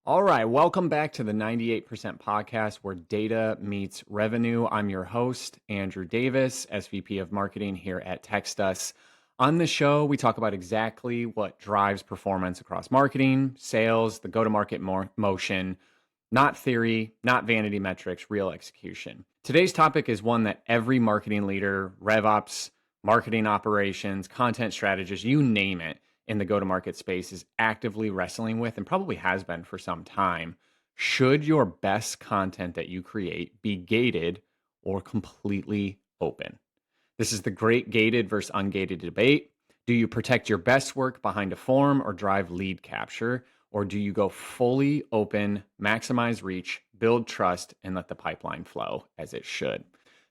All right, welcome back to the 98% podcast where data meets revenue. I'm your host, Andrew Davis, SVP of Marketing here at TextUs. On the show, we talk about exactly what drives performance across marketing, sales, the go-to-market motion, not theory, not vanity metrics, real execution. Today's topic is one that every marketing leader, RevOps, marketing operations, content strategist, you name it, in the go-to-market space is actively wrestling with and probably has been for some time. Should your best content that you create be gated or completely open? This is the great gated versus ungated debate. Do you protect your best work behind a form or drive lead capture? Or do you go fully open, maximize reach, build trust, and let the pipeline flow as it should?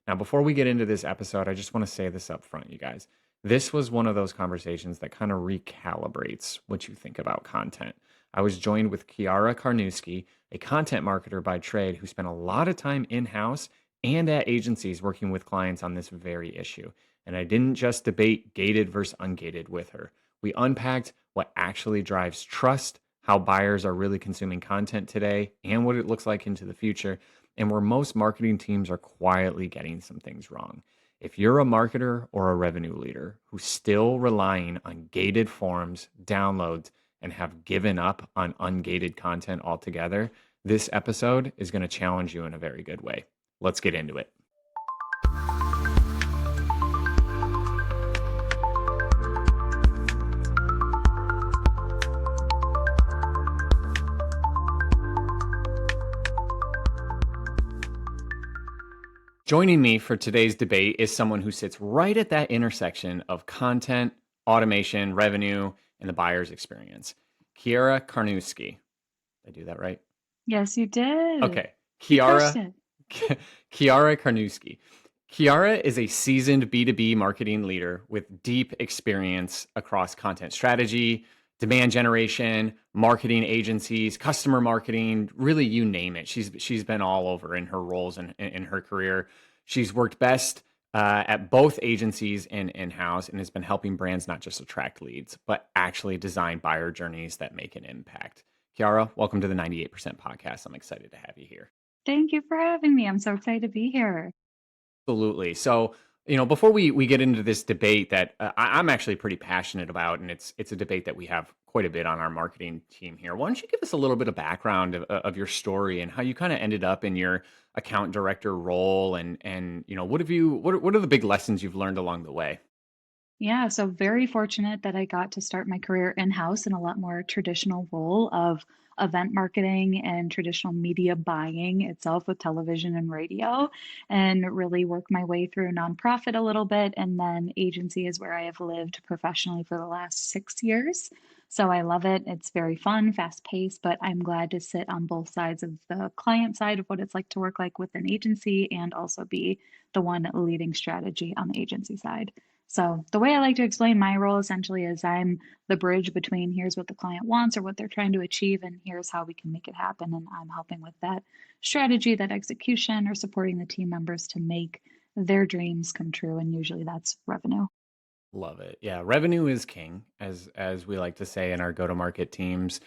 Now, before we get into this episode, I just want to say this up front, you guys. This was one of those conversations that kind of recalibrates what you think about content. I was joined with Kiara Carniewski, a content marketer by trade who spent a lot of time in house and at agencies working with clients on this very issue. And I didn't just debate gated versus ungated with her. We unpacked what actually drives trust, how buyers are really consuming content today, and what it looks like into the future, and where most marketing teams are quietly getting some things wrong. If you're a marketer or a revenue leader who's still relying on gated forms, downloads, and have given up on ungated content altogether, this episode is going to challenge you in a very good way. Let's get into it. Joining me for today's debate is someone who sits right at that intersection of content, automation, revenue, and the buyer's experience. Kiara Carniewski. Did I do that right? Yes, you did. Okay. You crushed it. Kiara Carniewski. Kiara is a seasoned B2B marketing leader with deep experience across content strategy, demand generation, marketing agencies, customer marketing, really you name it. She's been all over in her roles and in her career. She's worked best at both agencies and in-house and has been helping brands not just attract leads, but actually design buyer journeys that make an impact. Kiara, welcome to the 98% podcast. I'm excited to have you here. Thank you for having me. I'm so excited to be here. Absolutely. So, before we get into this debate that I'm actually pretty passionate about, and it's a debate that we have quite a bit on our marketing team here. Why don't you give us a little bit of background of your story and how you kind of ended up in your account director role, and what are the big lessons you've learned along the way? Yeah, so very fortunate that I got to start my career in-house in a lot more traditional role of event marketing and traditional media buying itself with television and radio, and really work my way through nonprofit a little bit. And then agency is where I have lived professionally for the last 6 years. So I love it. It's very fun, fast paced, but I'm glad to sit on both sides of the client side of what it's like to work like with an agency and also be the one leading strategy on the agency side. So, the way I like to explain my role essentially is I'm the bridge between here's what the client wants or what they're trying to achieve, and here's how we can make it happen. And I'm helping with that strategy, that execution, or supporting the team members to make their dreams come true. And usually that's revenue. Love it. Yeah, revenue is king, as we like to say in our go-to-market teams.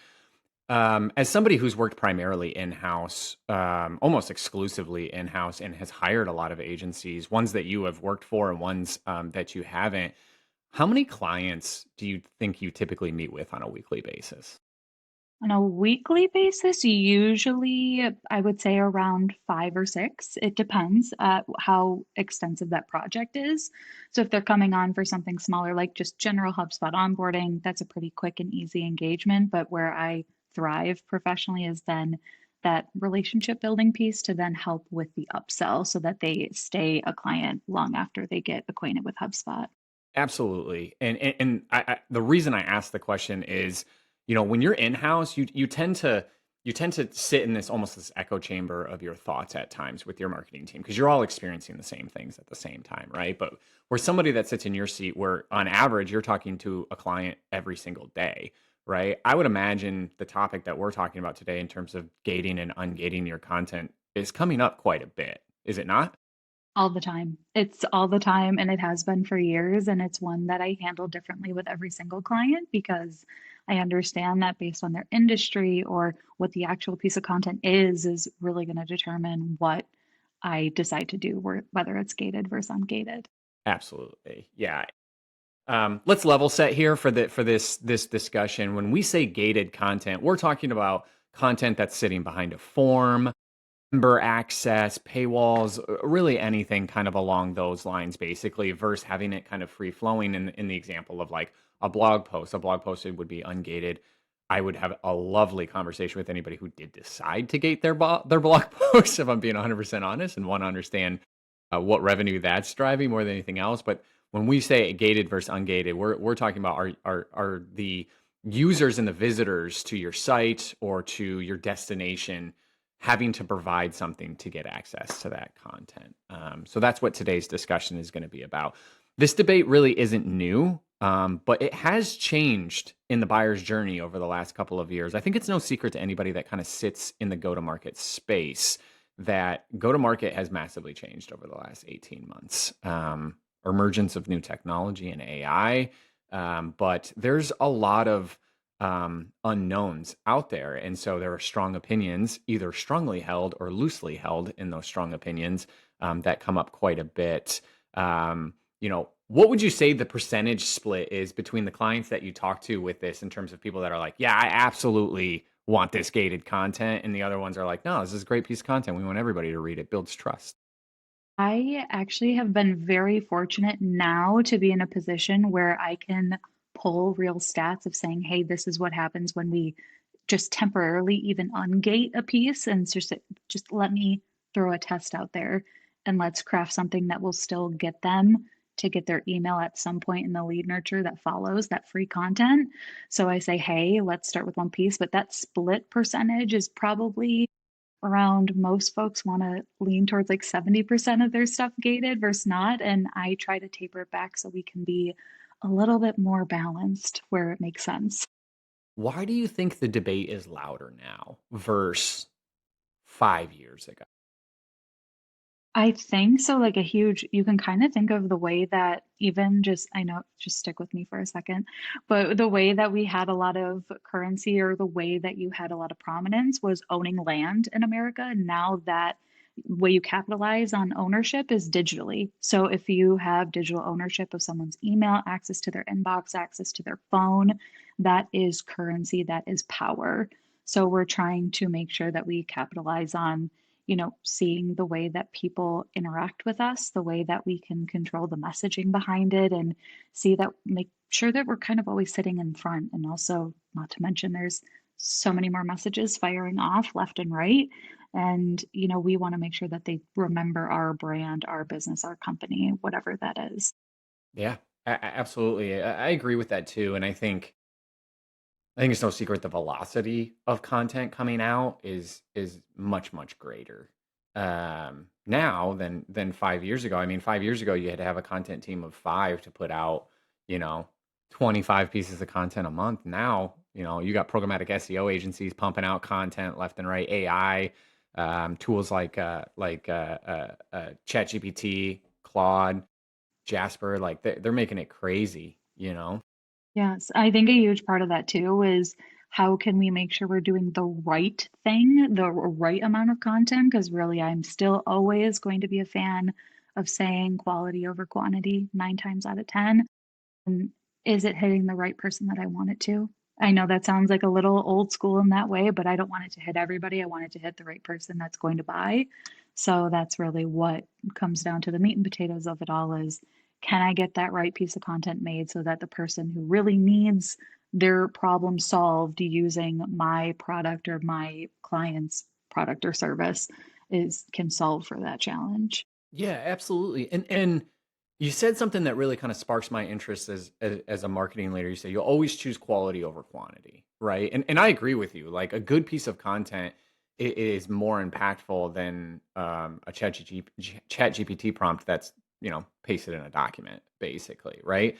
As somebody who's worked primarily in-house, almost exclusively in-house, and has hired a lot of agencies, ones that you have worked for and ones that you haven't, how many clients do you think you typically meet with on a weekly basis? On a weekly basis, usually I would say around five or six. It depends how extensive that project is. So if they're coming on for something smaller, like just general HubSpot onboarding, that's a pretty quick and easy engagement. But where I thrive professionally is then that relationship building piece to then help with the upsell so that they stay a client long after they get acquainted with HubSpot. Absolutely. The reason I asked the question is, when you're in-house, you tend to sit in this almost this echo chamber of your thoughts at times with your marketing team because you're all experiencing the same things at the same time, right? But we're somebody that sits in your seat where on average you're talking to a client every single day, right? I would imagine the topic that we're talking about today in terms of gating and ungating your content is coming up quite a bit. Is it not? All the time. It's all the time, and it has been for years, and it's one that I handle differently with every single client because I understand that based on their industry or what the actual piece of content is really going to determine what I decide to do, whether it's gated versus ungated. Absolutely. Yeah. Let's level set here for this discussion. When we say gated content, we're talking about content that's sitting behind a form, member access, paywalls, really anything kind of along those lines, basically, versus having it kind of free flowing. In the example of like a blog post would be ungated. I would have a lovely conversation with anybody who did decide to gate their blog posts, if I'm being 100% honest, and want to understand what revenue that's driving more than anything else. But when we say gated versus ungated, we're talking about are the users and the visitors to your site or to your destination having to provide something to get access to that content. So that's what today's discussion is going to be about. This debate really isn't new, but it has changed in the buyer's journey over the last couple of years. I think it's no secret to anybody that kind of sits in the go-to-market space that go-to-market has massively changed over the last 18 months. Emergence of new technology and AI, but there's a lot of unknowns out there. And so there are strong opinions, either strongly held or loosely held in those strong opinions that come up quite a bit. What would you say the percentage split is between the clients that you talk to with this in terms of people that are like, yeah, I absolutely want this gated content. And the other ones are like, no, this is a great piece of content. We want everybody to read it, builds trust. I actually have been very fortunate now to be in a position where I can pull real stats of saying, hey, this is what happens when we just temporarily even ungate a piece and just let me throw a test out there and let's craft something that will still get them to get their email at some point in the lead nurture that follows that free content. So I say, hey, let's start with one piece, but that split percentage is probably around most folks want to lean towards like 70% of their stuff gated versus not. And I try to taper it back so we can be a little bit more balanced where it makes sense. Why do you think the debate is louder now versus 5 years ago? I think so, like a huge, you can kind of think of the way that even just, I know, just stick with me for a second, but the way that we had a lot of currency or the way that you had a lot of prominence was owning land in America. And now that way you capitalize on ownership is digitally. So if you have digital ownership of someone's email, access to their inbox, access to their phone, that is currency, that is power. So we're trying to make sure that we capitalize on seeing the way that people interact with us, the way that we can control the messaging behind it and see that, make sure that we're kind of always sitting in front. And also, not to mention, there's so many more messages firing off left and right. And, we want to make sure that they remember our brand, our business, our company, whatever that is. Yeah, absolutely. I agree with that too. And I think it's no secret the velocity of content coming out is much greater now than 5 years ago. I mean, 5 years ago you had to have a content team of five to put out, you know, 25 pieces of content a month. Now, you got programmatic SEO agencies pumping out content left and right. AI tools like ChatGPT, Claude, Jasper, like they're making it crazy. Yes, I think a huge part of that too is how can we make sure we're doing the right thing, the right amount of content? Because really, I'm still always going to be a fan of saying quality over quantity 9 times out of 10. And is it hitting the right person that I want it to? I know that sounds like a little old school in that way, but I don't want it to hit everybody. I want it to hit the right person that's going to buy. So that's really what comes down to the meat and potatoes of it all is can I get that right piece of content made so that the person who really needs their problem solved using my product or my client's product or service is can solve for that challenge. Yeah, absolutely. And you said something that really kind of sparks my interest as a marketing leader. You say you'll always choose quality over quantity, right? And I agree with you. Like a good piece of content is more impactful than a chat GPT prompt that's, pasted in a document, basically, right?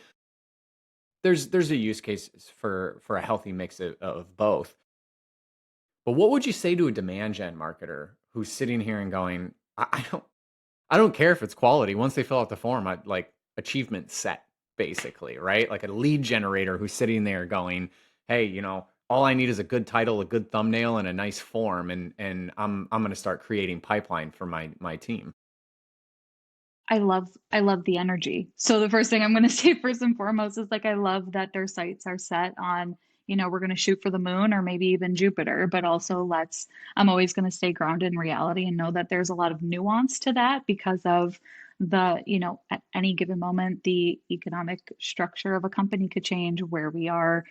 There's a use case for a healthy mix of both. But what would you say to a demand gen marketer who's sitting here and going, I don't care if it's quality. Once they fill out the form, I like achievement set, basically, right? Like a lead generator who's sitting there going, hey, all I need is a good title, a good thumbnail, and a nice form, and I'm going to start creating pipeline for my team. I love the energy. So the first thing I'm gonna say first and foremost is like I love that their sights are set on, we're gonna shoot for the moon or maybe even Jupiter, but also I'm always gonna stay grounded in reality and know that there's a lot of nuance to that because of at any given moment, the economic structure of a company could change where we are,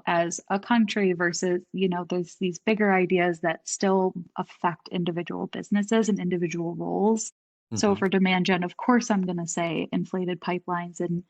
as a country versus, there's these bigger ideas that still affect individual businesses and individual roles. So Mhm. for demand gen, of course, I'm going to say inflated pipelines and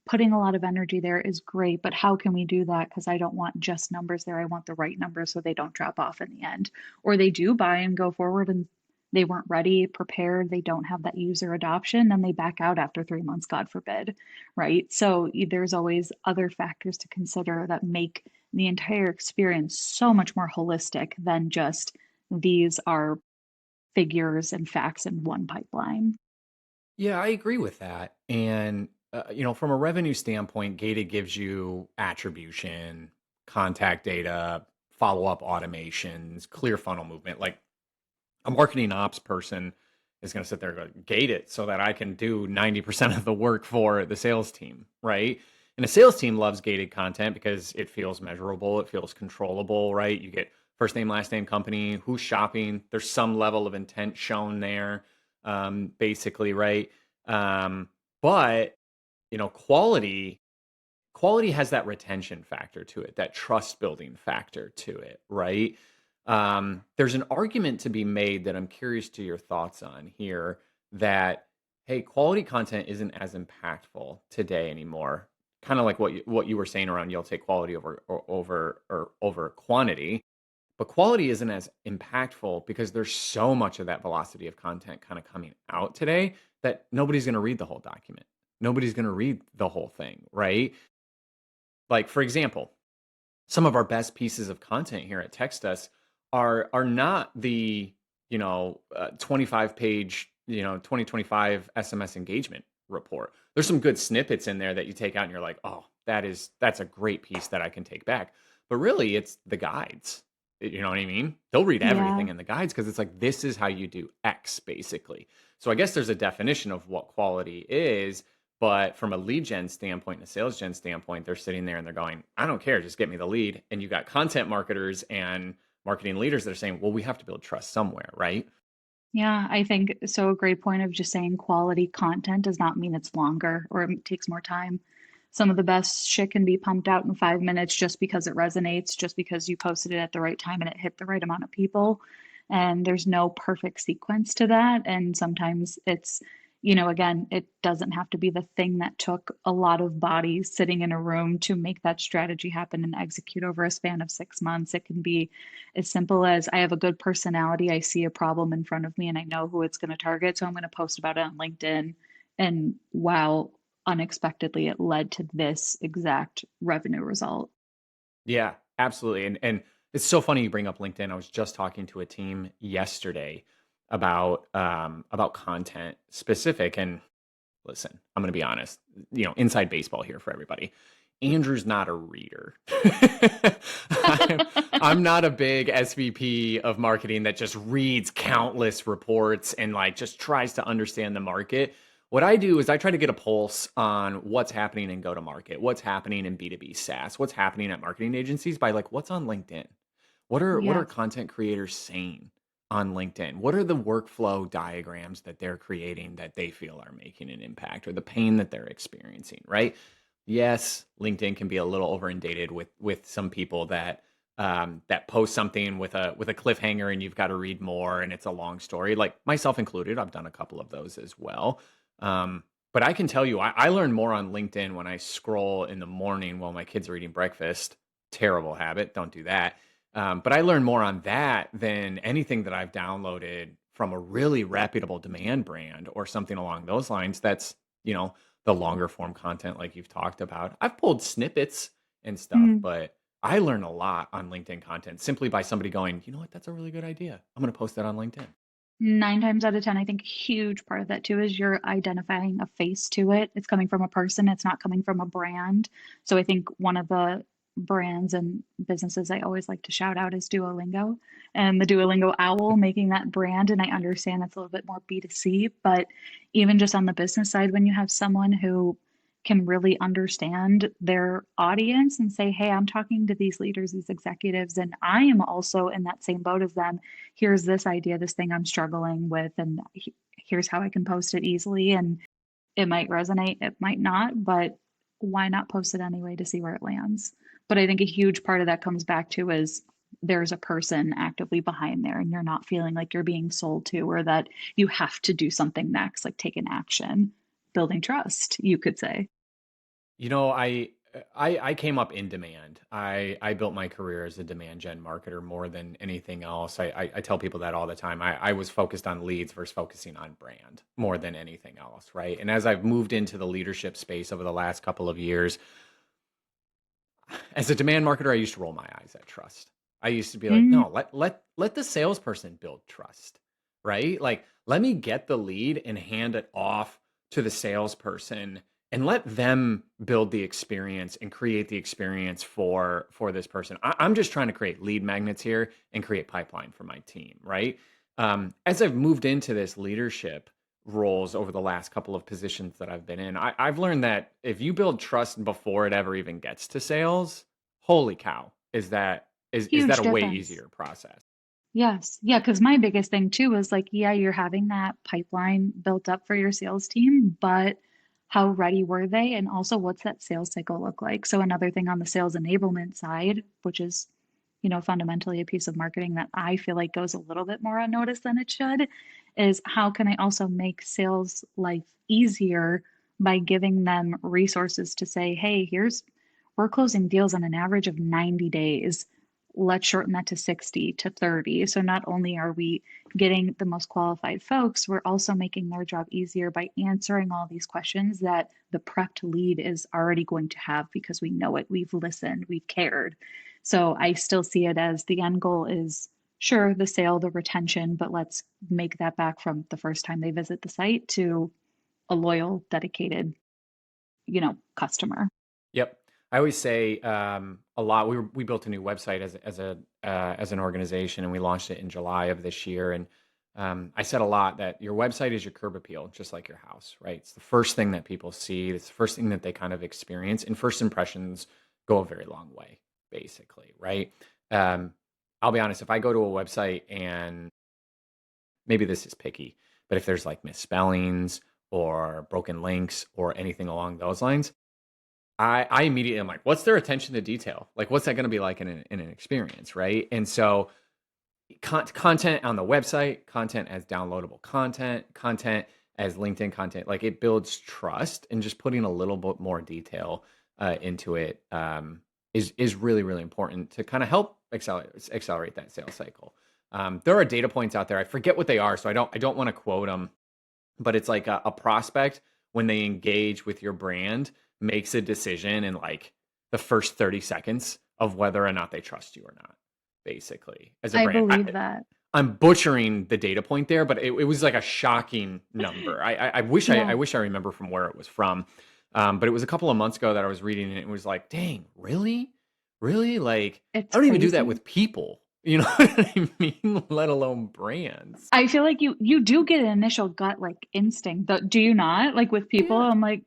putting a lot of energy there is great, but how can we do that? Because I don't want just numbers there. I want the right numbers so they don't drop off in the end. Or they do buy and go forward and they weren't ready, prepared, they don't have that user adoption, then they back out after 3 months, God forbid, right? So there's always other factors to consider that make the entire experience so much more holistic than just these are figures and facts in one pipeline. Yeah, I agree with that. And from a revenue standpoint, Gated gives you attribution, contact data, follow-up automations, clear funnel movement. Like a marketing ops person is going to sit there and go, gate it so that I can do 90% of the work for the sales team, right? And a sales team loves gated content because it feels measurable, it feels controllable, right? You get first name, last name, company, who's shopping. There's some level of intent shown there, basically, right? Um, but quality has that retention factor to it, that trust building factor to it, right? There's an argument to be made that I'm curious to your thoughts on here that hey, quality content isn't as impactful today anymore. Kind of like what you were saying around you'll take quality over quantity, but quality isn't as impactful because there's so much of that velocity of content kind of coming out today that nobody's going to read the whole document. Nobody's going to read the whole thing, right? Like for example, some of our best pieces of content here at TextUs are not the 25 page 2025 SMS engagement report. There's some good snippets in there that you take out and you're like, oh, that's a great piece that I can take back. But really, it's the guides. You know what I mean? They'll read Yeah. everything in the guides because it's like this is how you do X basically. So I guess there's a definition of what quality is, but from a lead gen standpoint and a sales gen standpoint, they're sitting there and they're going, I don't care, just get me the lead. And you got content marketers and marketing leaders that are saying, well, we have to build trust somewhere, right? Yeah, I think so. A great point of just saying quality content does not mean it's longer or it takes more time. Some of the best shit can be pumped out in 5 minutes just because it resonates, just because you posted it at the right time and it hit the right amount of people. And there's no perfect sequence to that. And sometimes it's, again, it doesn't have to be the thing that took a lot of bodies sitting in a room to make that strategy happen and execute over a span of 6 months. It can be as simple as I have a good personality, I see a problem in front of me, and I know who it's going to target. So I'm going to post about it on LinkedIn. And wow, unexpectedly, it led to this exact revenue result. Yeah, absolutely. And it's so funny you bring up LinkedIn. I was just talking to a team yesterday about content specific. And listen, I'm going to be honest, inside baseball here for everybody. Andrew's not a reader. I'm, I'm not a big SVP of marketing that just reads countless reports and like just tries to understand the market. What I do is I try to get a pulse on what's happening in go to market, what's happening in B2B SaaS, what's happening at marketing agencies by like what's on LinkedIn. What are Yeah. content creators saying on LinkedIn? What are the workflow diagrams that they're creating that they feel are making an impact or the pain that they're experiencing, right? Yes, LinkedIn can be a little over inundated with some people that post something with a cliffhanger and you've got to read more and it's a long story. Like myself included, I've done a couple of those as well. But I can tell you, I learn more on LinkedIn when I scroll in the morning while my kids are eating breakfast. Terrible habit. Don't do that. But I learn more on that than anything that I've downloaded from a really reputable demand brand or something along those lines. That's, you know, the longer form content like you've talked about. I've pulled snippets and stuff, Mm. but I learn a lot on LinkedIn content simply by somebody going, you know what, that's a really good idea. I'm going to post that on LinkedIn. 9 times out of 10, I think a huge part of that too is you're identifying a face to it. It's coming from a person, it's not coming from a brand. So I think one of the brands and businesses I always like to shout out is Duolingo and the Duolingo owl making that brand. And I understand that's a little bit more B2C, but even just on the business side, when you have someone who can really understand their audience and say, hey, I'm talking to these leaders, these executives, and I am also in that same boat as them. Here's this idea, this thing I'm struggling with, and here's how I can post it easily. And it might resonate, it might not, but why not post it anyway to see where it lands? But I think a huge part of that comes back to is there's a person actively behind there and you're not feeling like you're being sold to or that you have to do something next, like take an action, building trust, you could say. You know, I came up in demand. I built my career as a demand gen marketer more than anything else. I tell people that all the time. I was focused on leads versus focusing on brand more than anything else, right? And as I've moved into the leadership space over the last couple of years, as a demand marketer, I used to roll my eyes at trust. I used to be like, Mm, no, let the salesperson build trust, right? Like, let me get the lead and hand it off to the salesperson and let them build the experience and create the experience for this person. I'm just trying to create lead magnets here and create pipeline for my team, right? As I've moved into this leadership roles over the last couple of positions that I've been in, I've learned that if you build trust before it ever even gets to sales, holy cow, is that huge a way difference. easier process? Yes. Yeah. Cause my biggest thing too is like, yeah, you're having that pipeline built up for your sales team, but how ready were they? And also, what's that sales cycle look like? So, another thing on the sales enablement side, which is, fundamentally a piece of marketing that I feel like goes a little bit more unnoticed than it should, is how can I also make sales life easier by giving them resources to say, hey, we're closing deals on an average of 90 days. Let's shorten that to 60 to 30. So not only are we getting the most qualified folks, we're also making their job easier by answering all these questions that the prepped lead is already going to have because we know it, we've listened, we've cared. So I still see it as the end goal is sure the sale, the retention, but let's make that back from the first time they visit the site to a loyal, dedicated, customer. Yep. I always say a lot. We built a new website as an organization, and we launched it in July of this year. And I said a lot that your website is your curb appeal, just like your house, right? It's the first thing that people see. It's the first thing that they kind of experience, and first impressions go a very long way, basically, right? Um, I'll be honest. If I go to a website and maybe this is picky, but if there's like misspellings or broken links or anything along those lines, I immediately am like, what's their attention to detail? Like, what's that going to be like in an experience, right? And so, content on the website, content as downloadable content, content as LinkedIn content, like it builds trust, and just putting a little bit more detail into it is really really important to kind of help accelerate that sales cycle. There are data points out there. I forget what they are, so I don't want to quote them, but it's like a prospect when they engage with your brand makes a decision in like the first 30 seconds of whether or not they trust you or not, basically, as a I brand. believe that. I'm butchering the data point there, but it was like a shocking number. I Yeah, wish I remember from where it was from. But it was a couple of months ago that I was reading it and it was like, dang, really? Really? Like, it's I don't even do that crazy. with people. You know what I mean? Let alone brands. I feel like you do get an initial gut like instinct. Do you not? Like with Oh people, yeah. I'm like,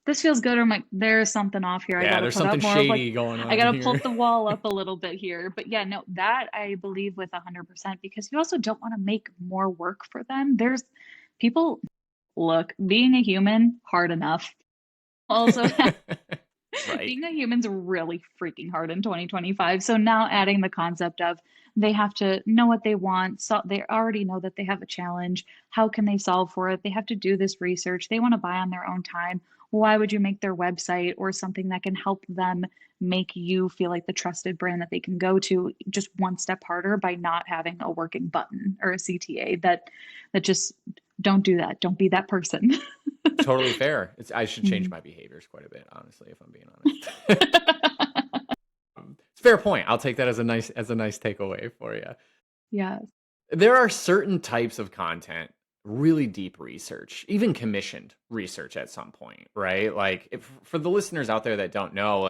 this feels good. Or I'm like, there's something off here. I Yeah, gotta there's put something up more of like, shady going I on gotta here. put the wall up a little bit here. But yeah, no, that I believe with 100% because you also don't want to make more work for them. There's people, look, being a human, hard enough. Also, Right. being a human's really freaking hard in 2025. So now adding the concept of they have to know what they want. So they already know that they have a challenge. How can they solve for it? They have to do this research. They want to buy on their own time. Why would you make their website or something that can help them make you feel like the trusted brand that they can go to just one step harder by not having a working button or a CTA that just don't do that. Don't be that person. Totally fair. I should change Mm. my behaviors quite a bit, honestly, if I'm being honest. It's a fair point. I'll take that as a nice takeaway for you. Yes. There are certain types of content, really deep research, even commissioned research at some point, right? Like if for the listeners out there that don't know,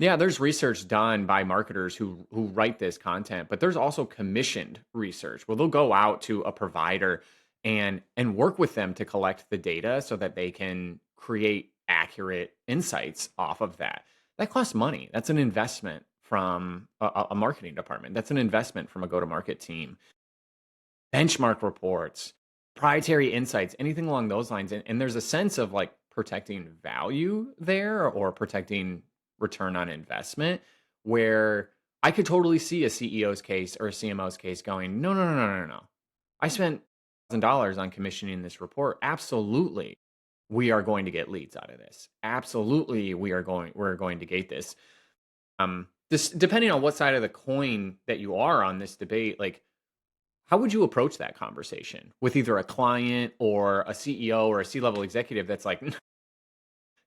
Yeah, there's research done by marketers who write this content, but there's also commissioned research where they'll go out to a provider and work with them to collect the data so that they can create accurate insights off of that. That costs money. That's an investment from a marketing department. That's an investment from a go-to-market team. Benchmark reports, proprietary insights, anything along those lines. And there's a sense of like protecting value there or protecting return on investment where I could totally see a CEO's case or a CMO's case going, no, no, no, no, no, no. I spent $1,000 on commissioning this report. Absolutely. We are going to get leads out of this. Absolutely, we're going to gate this. This depending on what side of the coin that you are on this debate, like how would you approach that conversation with either a client or a CEO or a C-level executive that's like,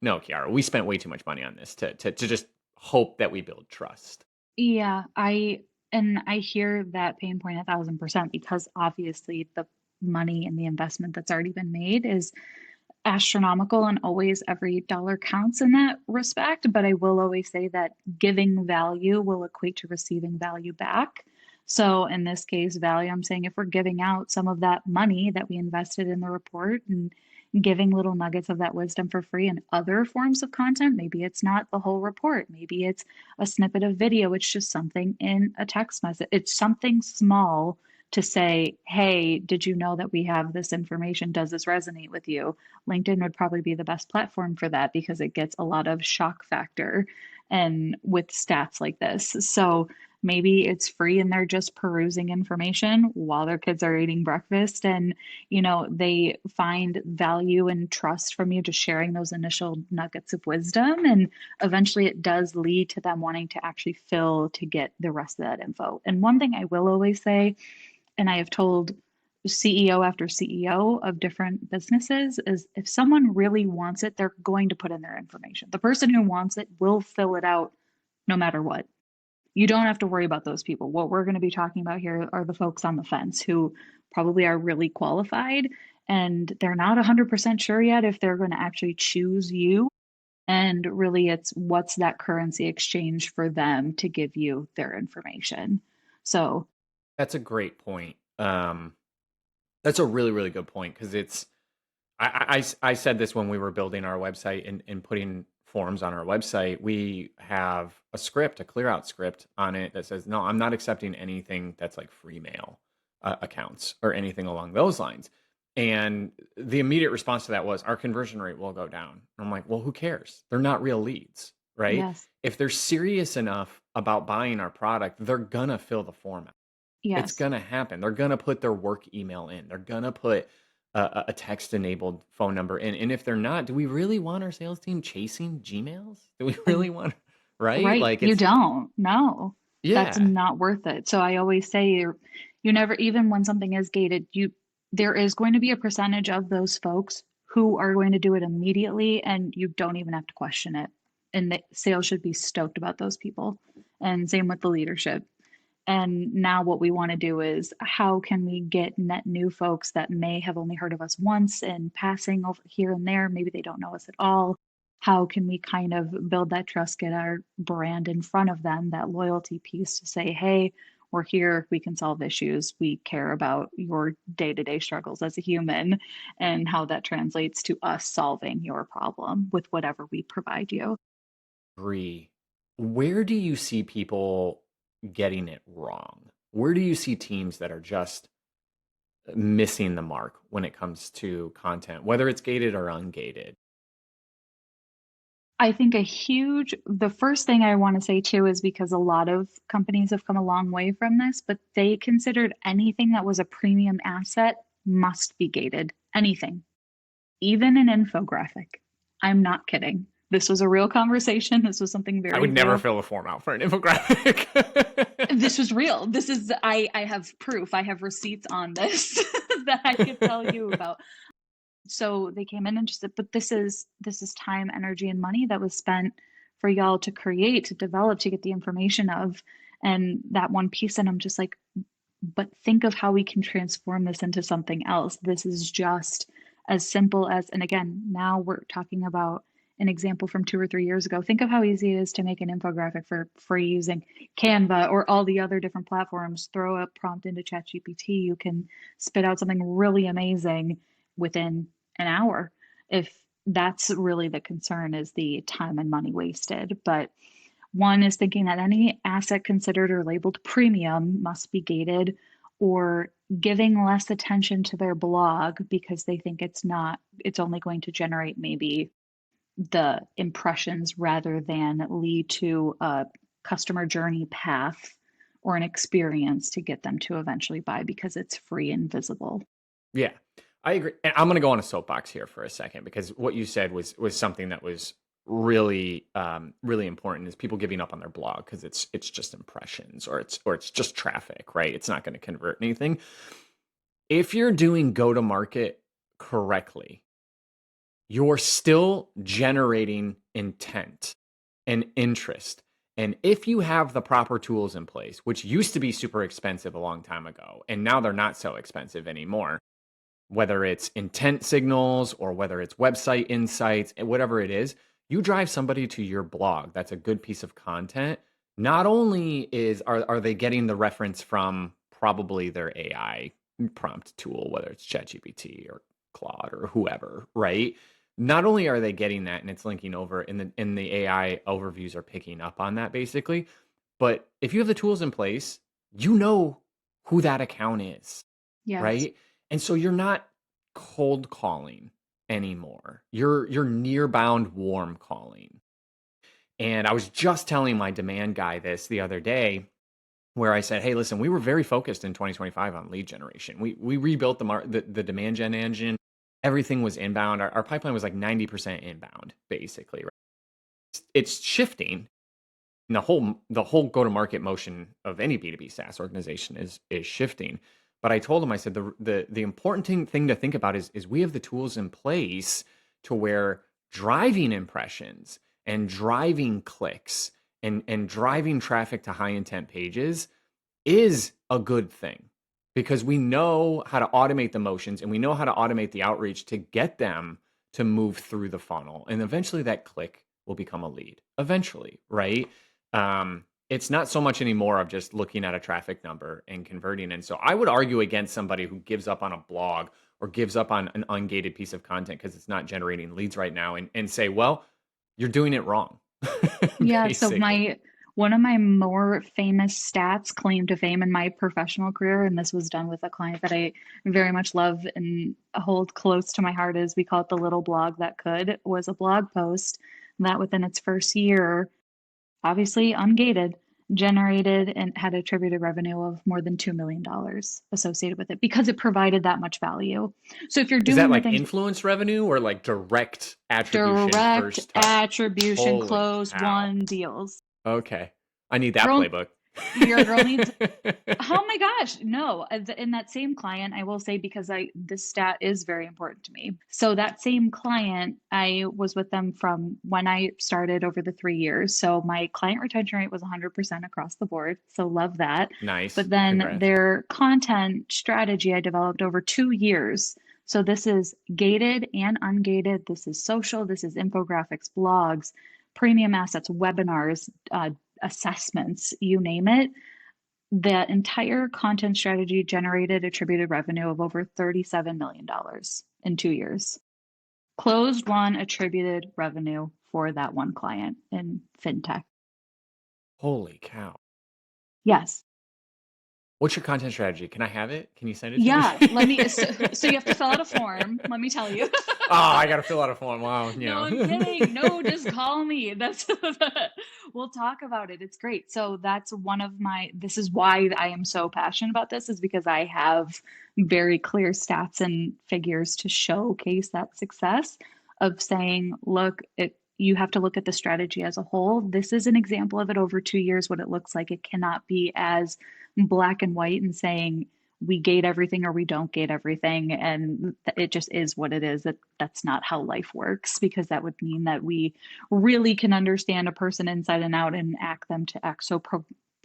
no, Kiara, we spent way too much money on this to just hope that we build trust. Yeah, I hear that pain point 1,000% because obviously the money and the investment that's already been made is astronomical and always every dollar counts in that respect. But I will always say that giving value will equate to receiving value back. So in this case, value, I'm saying if we're giving out some of that money that we invested in the report and giving little nuggets of that wisdom for free in other forms of content, maybe it's not the whole report, maybe it's a snippet of video, it's just something in a text message, it's something small to say, hey, did you know that we have this information? Does this resonate with you? LinkedIn would probably be the best platform for that because it gets a lot of shock factor and with stats like this. So maybe it's free and they're just perusing information while their kids are eating breakfast and they find value and trust from you just sharing those initial nuggets of wisdom and eventually it does lead to them wanting to actually fill to get the rest of that info. And one thing I will always say, and I have told CEO after CEO of different businesses is if someone really wants it, they're going to put in their information. The person who wants it will fill it out no matter what. You don't have to worry about those people. What we're going to be talking about here are the folks on the fence who probably are really qualified and they're not 100% sure yet if they're going to actually choose you. And really, it's what's that currency exchange for them to give you their information. So, That's a great point. That's a really, really good point because I said this when we were building our website and putting forms on our website. We have a script, a clear out script on it that says, no, I'm not accepting anything that's like free mail accounts or anything along those lines. And the immediate response to that was our conversion rate will go down. I'm like, well, who cares? They're not real leads, right? yes, If they're serious enough about buying our product, they're gonna fill the form. It's yes. gonna happen. They're gonna put their work email in. They're gonna put a text-enabled phone number in. And if they're not, do we really want our sales team chasing Gmails? Do we really want, right? Right. Like You it's don't. No, that's yeah. not worth it. So I always say you never, even when something is gated, there is going to be a percentage of those folks who are going to do it immediately and you don't even have to question it. And the sales should be stoked about those people. And same with the leadership. And now what we want to do is how can we get net new folks that may have only heard of us once and passing over here and there, maybe they don't know us at all. How can we kind of build that trust, get our brand in front of them, that loyalty piece to say, hey, we're here, we can solve issues, we care about your day-to-day struggles as a human, and how that translates to us solving your problem with whatever we provide you. Agree. Where do you see people getting it wrong? Where do you see teams that are just missing the mark when it comes to content, whether it's gated or ungated? I think the first thing I want to say too is because a lot of companies have come a long way from this, but they considered anything that was a premium asset must be gated. Anything, even an infographic. I'm not kidding. This was a real conversation. This was something I very would never real. fill a form out for an infographic. This was real. I have proof. I have receipts on this that I could tell you about. So they came in and just said, but this is time, energy, and money that was spent for y'all to create, to develop, to get the information of, and that one piece. And I'm just like, but think of how we can transform this into something else. This is just as simple as, and again, now we're talking about an example from 2 or 3 years ago. Think of how easy it is to make an infographic for free using Canva or all the other different platforms. Throw a prompt into ChatGPT, you can spit out something really amazing within an hour. If that's really the concern, is the time and money wasted. But one is thinking that any asset considered or labeled premium must be gated, or giving less attention to their blog because they think it's only going to generate maybe the impressions rather than lead to a customer journey path or an experience to get them to eventually buy because it's free and visible. Yeah, I agree. And I'm going to go on a soapbox here for a second because what you said was something that was really really important, is people giving up on their blog because it's just impressions, or it's just traffic, right? It's not going to convert anything. If you're doing go to market correctly, you're still generating intent and interest. And if you have the proper tools in place, which used to be super expensive a long time ago, and now they're not so expensive anymore, whether it's intent signals or whether it's website insights, and whatever it is, you drive somebody to your blog. That's a good piece of content. Not only are they getting the reference from probably their AI prompt tool, whether it's ChatGPT or Claude or whoever, right? Not only are they getting that and it's linking over, and the AI overviews are picking up on that basically, but if you have the tools in place, you know who that account is, Yes. right? And so you're not cold calling anymore. You're near bound warm calling. And I was just telling my demand guy this the other day, where I said, "Hey, listen, we were very focused in 2025 on lead generation. We rebuilt the demand gen engine. Everything was inbound. Our pipeline was like 90% inbound, basically. Right? It's shifting. And the whole go to market motion of any B2B SaaS organization is shifting. But I told him, I said the important thing to think about is we have the tools in place to where driving impressions and driving clicks and driving traffic to high intent pages is a good thing, because we know how to automate the motions and we know how to automate the outreach to get them to move through the funnel. And eventually that click will become a lead eventually, right? It's not so much anymore of just looking at a traffic number and converting. And so I would argue against somebody who gives up on a blog or gives up on an ungated piece of content because it's not generating leads right now, and say, well, you're doing it wrong, Yeah, so basically. my one of my more famous stats, claim to fame in my professional career, and this was done with a client that I very much love and hold close to my heart, is we call it the little blog that could, was a blog post that within its first year, obviously ungated, generated and had attributed revenue of more than $2 million associated with it because it provided that much value. So if you're Is that doing the like things, influence revenue or like direct attribution direct first touch? attribution, Holy closed cow. won deals. Okay. I need that Girl, playbook. your girl needs. Oh my gosh, no. In that same client, I will say, because this stat is very important to me. So that same client, I was with them from when I started over the 3 years. So my client retention rate was 100% across the board. So love that. Nice. But then Congrats. their content strategy I developed over 2 years. So this is gated and ungated. This is social. This is infographics, blogs, premium assets, webinars, assessments, you name it. The entire content strategy generated attributed revenue of over $37 million in 2 years. Closed one attributed revenue for that one client in fintech. Holy cow. Yes. What's your content strategy? Can I have it? Can you send it to me? Yeah. So you have to fill out a form. Let me tell you. Oh, I got to fill out a form. Wow. No, I'm kidding. No, just call me. We'll talk about it. It's great. So that's this is why I am so passionate about this, is because I have very clear stats and figures to showcase that success of saying, look, you have to look at the strategy as a whole. This is an example of it over 2 years, what it looks like. It cannot be as black and white and saying, we gate everything or we don't gate everything, and it just is what it is. That's not how life works, because that would mean that we really can understand a person inside and out and act them to act so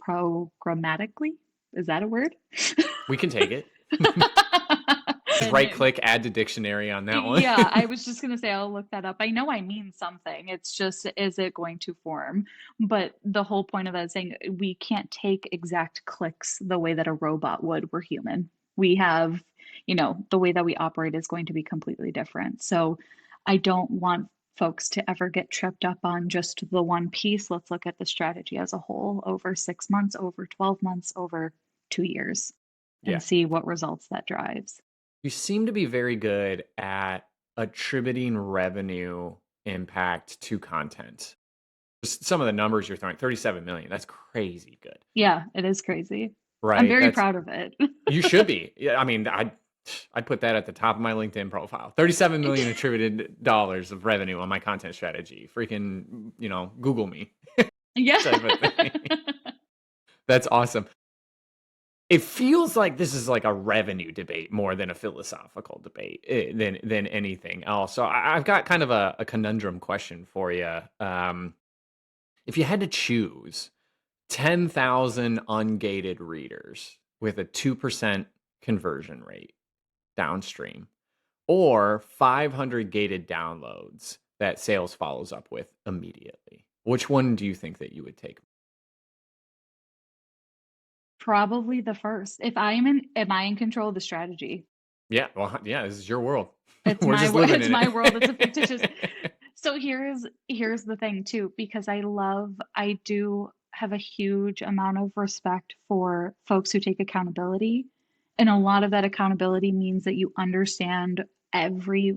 programmatically. Is that a word? We can take it. Just And right click, add to dictionary on that one. yeah, I was just gonna say I'll look that up. I know I mean something. It's just, is it going to form? But the whole point of that is saying we can't take exact clicks the way that a robot would. We're human. We have, the way that we operate is going to be completely different. So I don't want folks to ever get tripped up on just the one piece. Let's look at the strategy as a whole over 6 months, over 12 months, over 2 years, and Yeah. see what results that drives. You seem to be very good at attributing revenue impact to content. Just some of the numbers you're throwing, 37 million, that's crazy good, Yeah, it is crazy. I'm right? very That's proud of it. You should be. Yeah, I mean, I'd put that at the top of my LinkedIn profile. 37 million attributed dollars of revenue on my content strategy. Freaking, Google me Yeah. type of thing. That's awesome. It feels like this is like a revenue debate more than a philosophical debate than anything else. So I've got kind of a conundrum question for you. If you had to choose 10,000 ungated readers with a 2% conversion rate downstream, or 500 gated downloads that sales follows up with immediately, which one do you think that you would take? Probably the first. If I am I in control of the strategy? Yeah, well, yeah, this is your world. It's We're my just living it's in my world. It's a fictitious. it. So here's the thing too, because I do have a huge amount of respect for folks who take accountability. And a lot of that accountability means that you understand every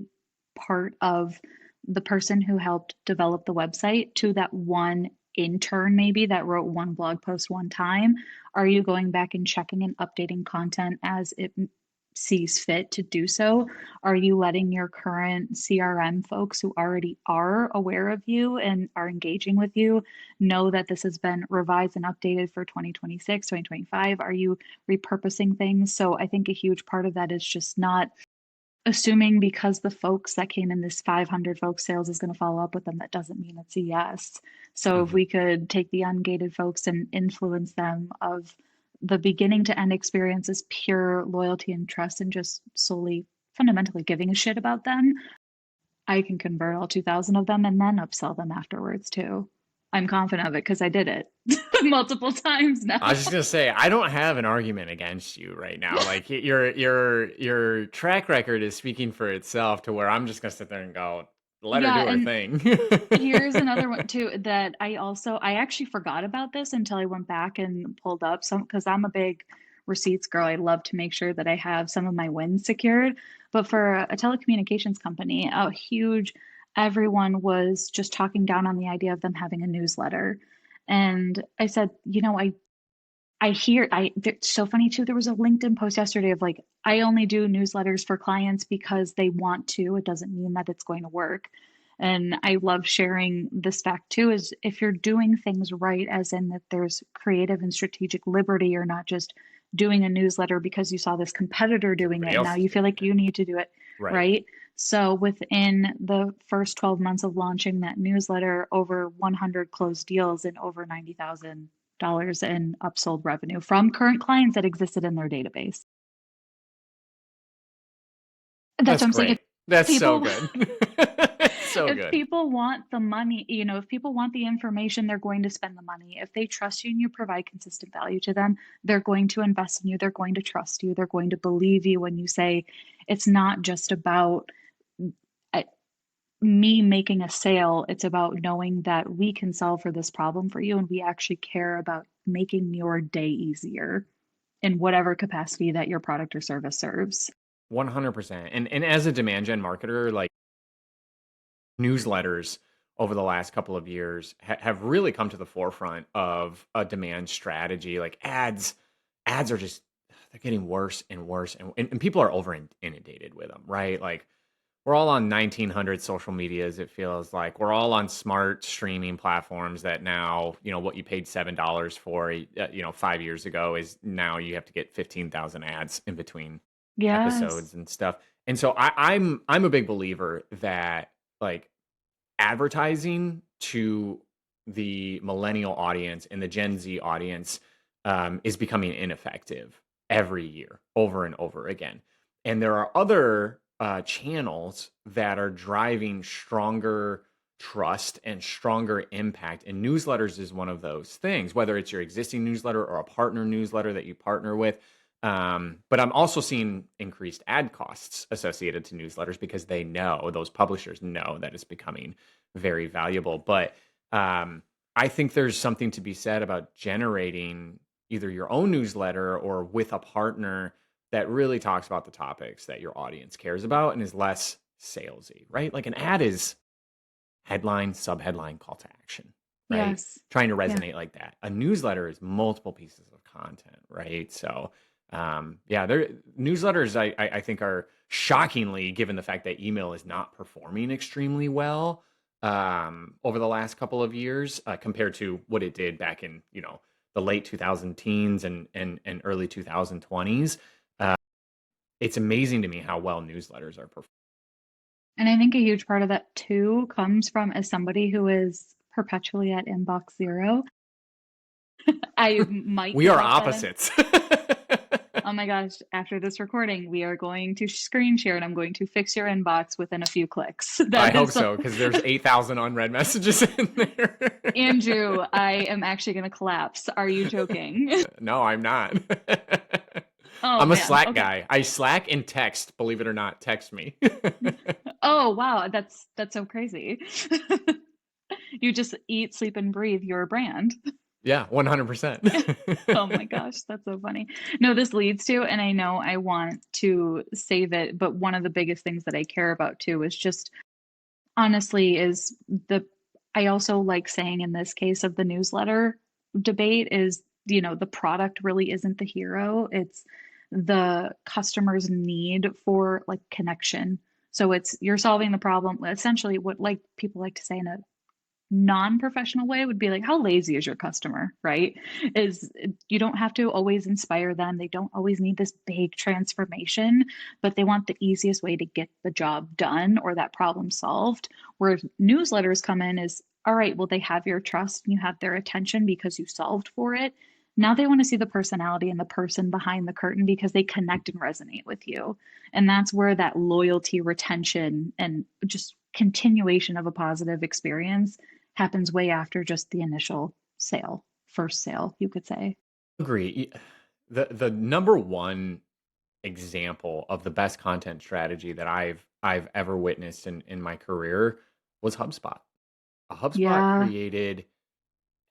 part of the person who helped develop the website to that one intern maybe that wrote one blog post one time. Are you going back and checking and updating content as it sees fit to do so? Are you letting your current CRM folks who already are aware of you and are engaging with you know that this has been revised and updated for 2026, 2025? Are you repurposing things? So I think a huge part of that is just not assuming because the folks that came in, this 500 folks sales is going to follow up with them. That doesn't mean it's a yes. So if Mhm. we could take the ungated folks and influence them of the beginning to end experience is pure loyalty and trust and just solely fundamentally giving a shit about them, I can convert all 2,000 of them and then upsell them afterwards too. I'm confident of it because I did it multiple times I was now. just gonna say I don't have an argument against you right now. Like your track record is speaking for itself to where I'm just gonna sit there and go, let her Yeah, do her and thing. here's another one too that I actually forgot about this until I went back and pulled up some, because I'm a big receipts girl. I love to make sure that I have some of my wins secured. But for a telecommunications company, a huge everyone was just talking down on the idea of them having a newsletter. And I said, I hear it's so funny too. There was a LinkedIn post yesterday of like, I only do newsletters for clients because they want to. It doesn't mean that it's going to work. And I love sharing this fact too, is if you're doing things right, as in that there's creative and strategic liberty, you're not just doing a newsletter because you saw this competitor doing it Everybody and else now is you feel doing like it. you need to do it, Right. right? So within the first 12 months of launching that newsletter, over 100 closed deals and over $90,000 in upsold revenue from current clients that existed in their database. That's That's what I'm saying. If great. That's so people good. So if good. people want the money, if people want the information, they're going to spend the money. If they trust you and you provide consistent value to them, they're going to invest in you. They're going to trust you. They're going to believe you when you say it's not just about uh, me making a sale. It's about knowing that we can solve for this problem for you and we actually care about making your day easier in whatever capacity that your product or service serves. 100%. And as a demand gen marketer, like newsletters over the last couple of years have really come to the forefront of a demand strategy. Like ads are just they're getting worse and worse, and people are over inundated with them, right? Like we're all on 1900 social medias. It feels like we're all on smart streaming platforms that now, what you paid $7 for, 5 years ago is now you have to get 15,000 ads in between Yes. episodes and stuff. And so I'm a big believer that like advertising to the millennial audience and the Gen Z audience is becoming ineffective every year, over and over again. And there are other channels that are driving stronger trust and stronger impact. And newsletters is one of those things, whether it's your existing newsletter or a partner newsletter that you partner with. But I'm also seeing increased ad costs associated to newsletters because they know, those publishers know that it's becoming very valuable. But I think there's something to be said about generating either your own newsletter or with a partner that really talks about the topics that your audience cares about and is less salesy, right? Like an ad is headline, subheadline, call to action, right? Yes. Trying to Yeah. resonate like that. A newsletter is multiple pieces of content, right? So, yeah, there newsletters I think are shockingly, given the fact that email is not performing extremely well over the last couple of years compared to what it did back in the late 2000 teens and early 2020s. It's amazing to me how well newsletters are performing. And I think a huge part of that too comes from as somebody who is perpetually at inbox zero. I might We give are up that. opposites. Oh my gosh, after this recording, we are going to screen share and I'm going to fix your inbox within a few clicks. I That hope is, so because there's 8,000 unread messages in there. Andrew, I am actually going to collapse. Are you joking? No, I'm not. Oh I'm a man. Slack Okay. guy. I Slack and text, believe it or not, text me. Oh wow, that's so crazy. You just eat, sleep, and breathe your brand. Yeah, 100%. Oh my gosh, that's so funny. No, this leads to, and I know I want to save it, but one of the biggest things that I care about too is just honestly is the I also like saying in this case of the newsletter debate is, the product really isn't the hero. It's the customer's need for like connection. So it's you're solving the problem. Essentially, what like people like to say in a non-professional way would be like, how lazy is your customer, right? Is you don't have to always inspire them. They don't always need this big transformation, but they want the easiest way to get the job done or that problem solved. Where newsletters come in is, all right, well, they have your trust and you have their attention because you solved for it. Now they want to see the personality and the person behind the curtain because they connect and resonate with you. And that's where that loyalty, retention, and just continuation of a positive experience happens way after just the initial sale, first sale, you could say. Agree. The number one example of the best content strategy that I've ever witnessed in my career was HubSpot. HubSpot Yeah, created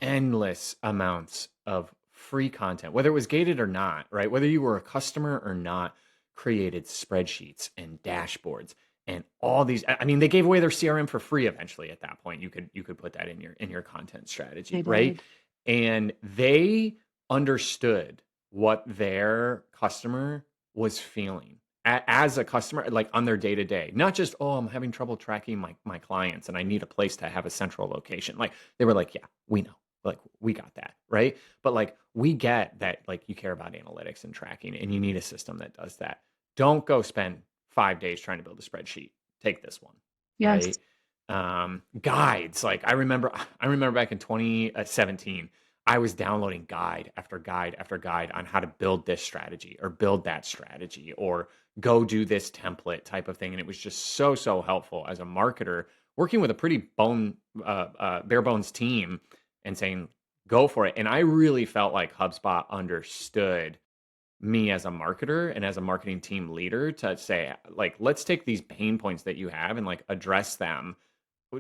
endless amounts of free content, whether it was gated or not, right? Whether you were a customer or not, created spreadsheets and dashboards and all these. I mean, they gave away their CRM for free eventually at that point. You could put that in your content strategy, they right? did. And they understood what their customer was feeling as a customer, like on their day to day, not just, oh, I'm having trouble tracking my clients and I need a place to have a central location. Like they were like, yeah, we know, like we got that, right? But like we get that, like you care about analytics and tracking and you need a system that does that. Don't go spend 5 days trying to build a spreadsheet. Take this one, right? Yes. Guides, like I remember back in 2017, I was downloading guide after guide after guide on how to build this strategy or build that strategy or go do this template type of thing. And it was just so helpful as a marketer working with a pretty bare bones team and saying, go for it. And I really felt like HubSpot understood me as a marketer and as a marketing team leader to say, like, let's take these pain points that you have and like address them.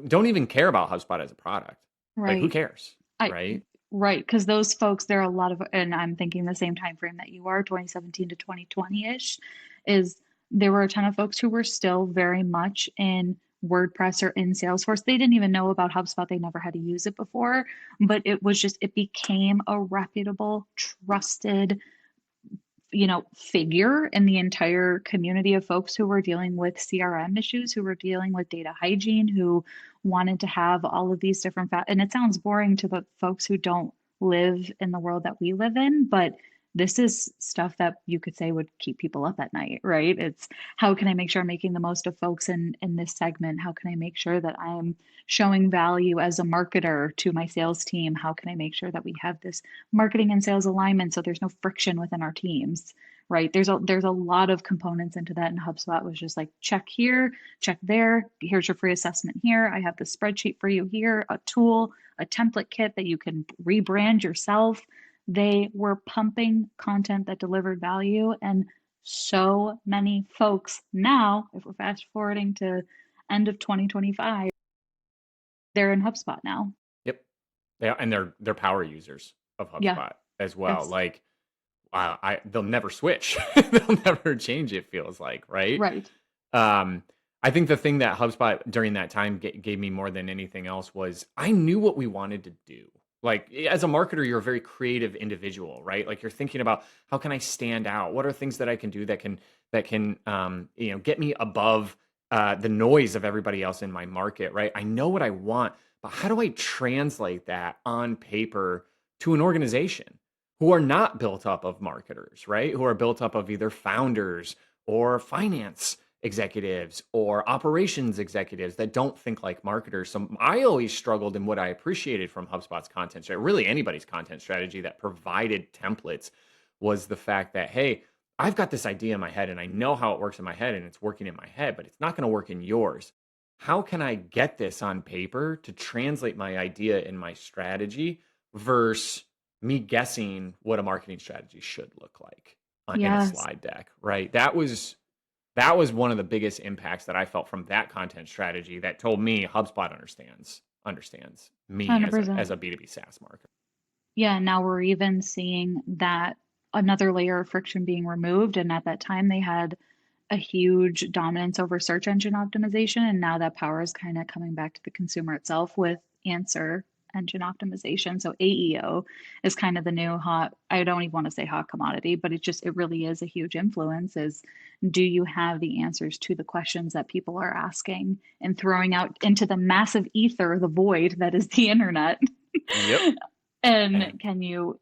Don't even care about HubSpot as a product. Like, who Right. cares? I Right. right, because those folks, there are a lot of, and I'm thinking the same time frame that you are, 2017 to 2020-ish, is there were a ton of folks who were still very much in WordPress or in Salesforce. They didn't even know about HubSpot. They never had to use it before, but it was just, it became a reputable, trusted figure in the entire community of folks who were dealing with CRM issues, who were dealing with data hygiene, who wanted to have all of these different and it sounds boring to the folks who don't live in the world that we live in, but this is stuff that you could say would keep people up at night, right? It's how can I make sure I'm making the most of folks in this segment? How can I make sure that I'm showing value as a marketer to my sales team? How can I make sure that we have this marketing and sales alignment so there's no friction within our teams, right? There's a lot of components into that, and HubSpot was just like, check here, check there. Here's your free assessment here. I have the spreadsheet for you here, a tool, a template kit that you can rebrand yourself. They were pumping content that delivered value, and so many folks now, if we're fast forwarding to end of 2025, they're in HubSpot now. Yep. And they're power users of Yeah, HubSpot as well. it's Like, they'll never switch. They'll never change, it feels like, right? right. Um, I think the thing that HubSpot during that time gave me more than anything else was I knew what we wanted to do. Like, as a marketer, you're a very creative individual, right? Like, you're thinking about how can I stand out? What are things that I can do that can get me above the noise of everybody else in my market, right? I know what I want, but how do I translate that on paper to an organization who are not built up of marketers, right? Who are built up of either founders or finance executives or operations executives that don't think like marketers. So I always struggled, in what I appreciated from HubSpot's content strategy, really anybody's content strategy that provided templates, was the fact that, hey, I've got this idea in my head and I know how it works in my head and it's working in my head, but it's not going to work in yours. How can I get this on paper to translate my idea in my strategy versus me guessing what a marketing strategy should look like in a Yes, slide deck, right? That was one of the biggest impacts that I felt from that content strategy that told me HubSpot understands me as a 100%. as a B2B SaaS marketer. Yeah, now we're even seeing that another layer of friction being removed. And at that time, they had a huge dominance over search engine optimization. And now that power is kind of coming back to the consumer itself with answer engine optimization. So AEO is kind of the new hot, I don't even want to say hot commodity, but it really is a huge influence is, do you have the answers to the questions that people are asking and throwing out into the massive ether, the void that is the internet? Yep. And And can you,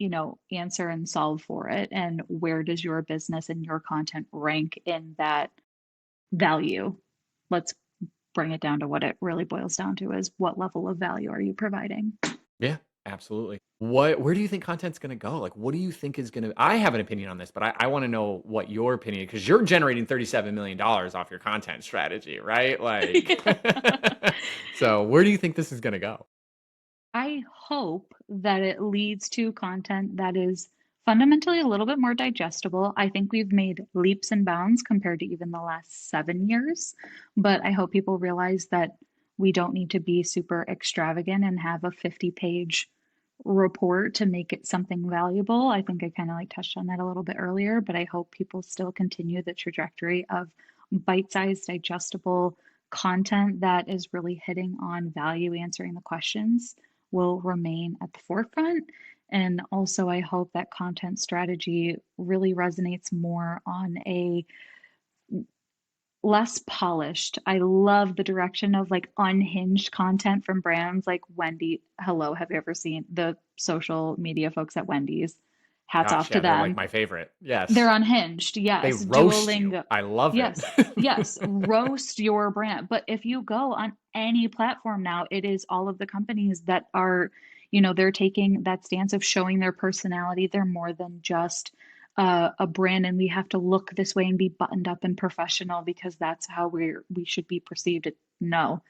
answer and solve for it? And where does your business and your content rank in that value? Let's bring it down to what it really boils down to is what level of value are you providing? yeah, absolutely. Where do you think content's going to go? Like, what do you think is going to, I have an opinion on this, but I want to know what your opinion, because you're generating $37 million off your content strategy, right? Like, so where do you think this is going to go? I hope that it leads to content that is fundamentally a little bit more digestible. I think we've made leaps and bounds compared to even the last 7 years, but I hope people realize that we don't need to be super extravagant and have a 50-page report to make it something valuable. I think I kind of like touched on that a little bit earlier, but I hope people still continue the trajectory of bite-sized, digestible content that is really hitting on value, answering the questions will remain at the forefront. And also, I hope that content strategy really resonates more on a less polished. I love the direction of like unhinged content from brands like Wendy. Hello, have you ever seen the social media folks at Wendy's? Hats Gosh, off to yeah, they're like them. my favorite. They're Yes. unhinged. They Yes. roast you. Duolingo. I love it. Yes. Yes. Roast your brand. But if you go on any platform now, it is all of the companies that are, they're taking that stance of showing their personality. They're more than just a brand, and we have to look this way and be buttoned up and professional because that's how we should be perceived. No,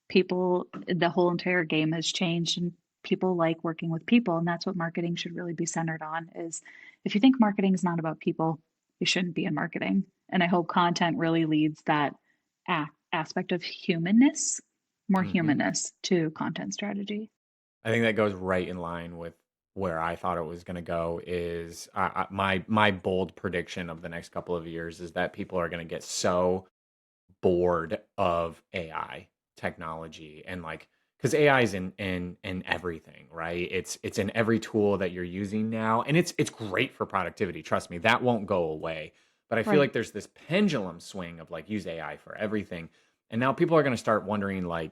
people, the whole entire game has changed, and people like working with people, and that's what marketing should really be centered on is if you think marketing is not about people, you shouldn't be in marketing. And I hope content really leads that aspect of humanness, more hmm humanness to content strategy. I think that goes right in line with where I thought it was going to go. Is my bold prediction of the next couple of years is that people are going to get so bored of AI technology, and like, because AI is in everything, right? It's in every tool that you're using now, and it's great for productivity. Trust me, that won't go away. But I feel Right. like there's this pendulum swing of like use AI for everything, and now people are going to start wondering like,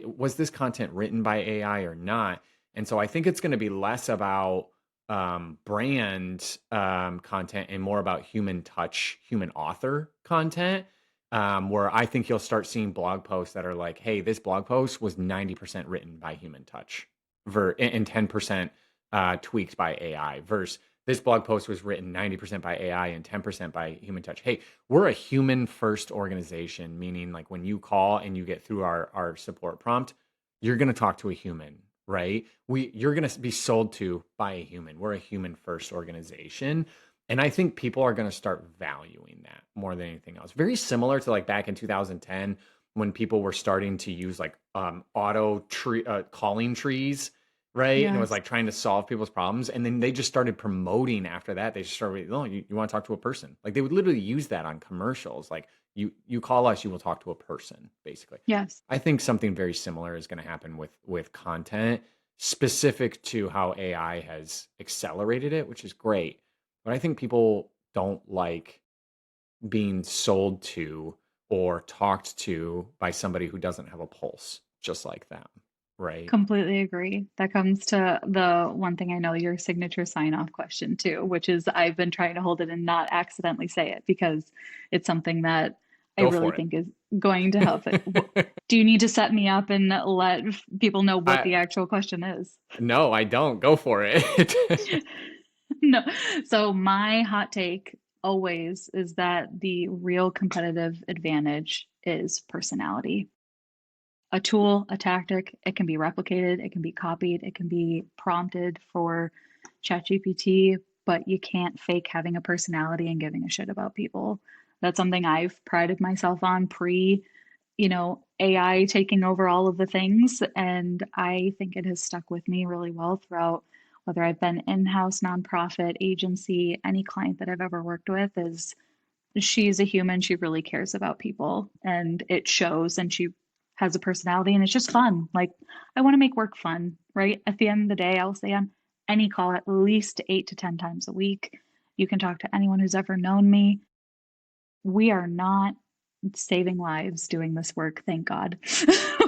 was this content written by AI or not? And so I think it's going to be less about brand content and more about human touch, human author content. Where I think you'll start seeing blog posts that are like, "Hey, this blog post was 90% written by human touch, and 10% tweaked by AI." Versus this blog post was written 90% by AI and 10% by human touch. Hey, we're a human first organization, meaning like when you call and you get through our support prompt, you're going to talk to a human, right? You're going to be sold to by a human. We're a human first organization. And I think people are going to start valuing that more than anything else. Very similar to like back in 2010 when people were starting to use like calling trees, right? And it was Yes. like trying to solve people's problems. And then they just started promoting after that. They just started, oh, you want to talk to a person. Like they would literally use that on commercials. Like you call us, you will talk to a person, basically. Yes. I think something very similar is going to happen with content specific to how AI has accelerated it, which is great. But I think people don't like being sold to or talked to by somebody who doesn't have a pulse just like them, right? Completely agree. That comes to the one thing I know your signature sign off question too, which is I've been trying to hold it and not accidentally say it because it's something that I Go really for think is going to help it. it. Do you need to set me up and let people know what I the actual question is? No, I don't. Go for it. No. So my hot take always is that the real competitive advantage is personality. A tool, a tactic, it can be replicated, it can be copied, it can be prompted for ChatGPT, but you can't fake having a personality and giving a shit about people. That's something I've prided myself on pre, AI taking over all of the things. And I think it has stuck with me really well throughout whether I've been in-house, nonprofit, agency, any client that I've ever worked with is she's a human. She really cares about people and it shows and she has a personality and it's just fun. Like I want to make work fun, right? At the end of the day, I'll say on any call at least 8 to 10 times a week. You can talk to anyone who's ever known me. We are not saving lives doing this work, thank God.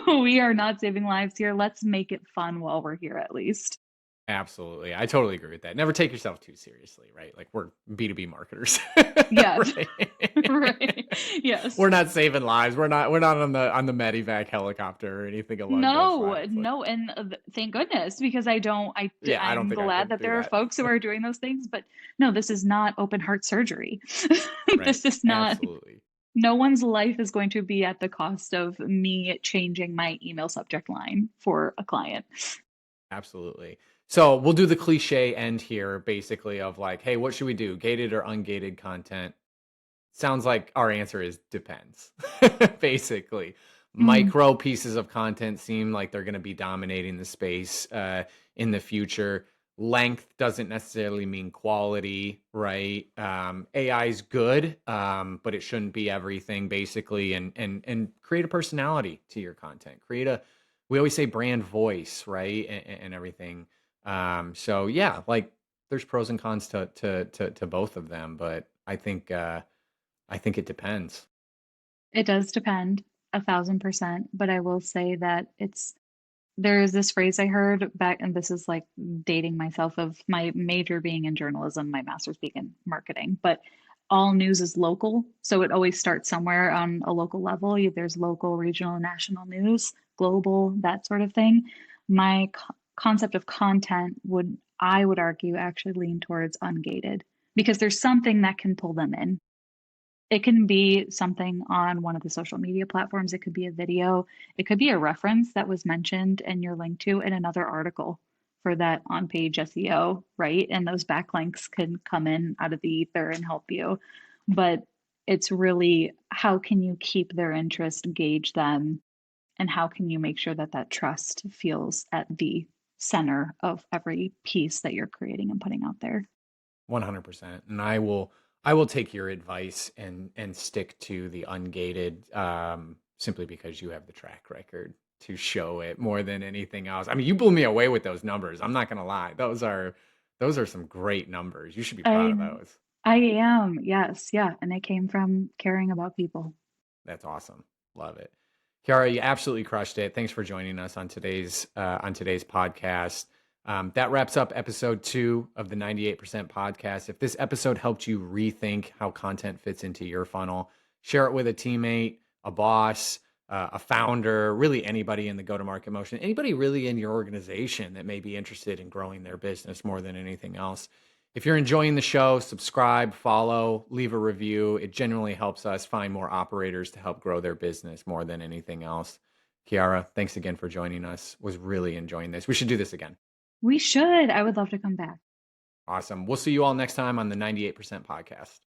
We are not saving lives here. Let's make it fun while we're here at least. Absolutely. I totally agree with that. Never take yourself too seriously, right? Like we're B2B marketers. Yes. Right. Right. Yes. We're not saving lives. We're not on the medevac helicopter or anything along those No, lines. Like, no, and thank goodness because I don't. yeah, I don't I'm think I glad could that do there are that. folks who are doing those things, but no, this is not open heart surgery. Right. This is not. Absolutely. No one's life is going to be at the cost of me changing my email subject line for a client. Absolutely. So we'll do the cliche end here, basically, of like, hey, what should we do? Gated or ungated content? Sounds like our answer is depends, basically. Mm, Micro pieces of content seem like they're going to be dominating the space in the future. Length doesn't necessarily mean quality, right? AI is good, but it shouldn't be everything, basically. And create a personality to your content. We always say brand voice, right, and everything. So yeah, like there's pros and cons to both of them, but I think it depends. it does depend 1,000%, but I will say that there is this phrase I heard back, and this is like dating myself of my major being in journalism, my master's being in marketing, but all news is local. So it always starts somewhere on a local level. There's local, regional, national news, global, that sort of thing. My concept of content I would argue, actually lean towards ungated because there's something that can pull them in. It can be something on one of the social media platforms. It could be a video. It could be a reference that was mentioned and you're linked to in another article for that on page SEO, right? And those backlinks can come in out of the ether and help you. But it's really how can you keep their interest, gauge them, and how can you make sure that that trust feels at the center of every piece that you're creating and putting out there? 100%. And I will take your advice and stick to the ungated simply because you have the track record to show it more than anything else. I mean, you blew me away with those numbers. I'm not going to lie. Those are some great numbers. You should be proud I of those. I am. Yes, yeah, and it came from caring about people. That's awesome. Love it. Kiara, you absolutely crushed it. Thanks for joining us on today's podcast. That wraps up episode 2 of the 98% podcast. If this episode helped you rethink how content fits into your funnel, share it with a teammate, a boss, a founder, really anybody in the go-to-market motion, anybody really in your organization that may be interested in growing their business more than anything else. If you're enjoying the show, subscribe, follow, leave a review. It genuinely helps us find more operators to help grow their business more than anything else. Kiara, thanks again for joining us. Was really enjoying this. We should do this again. We should. I would love to come back. Awesome. We'll see you all next time on the 98% podcast.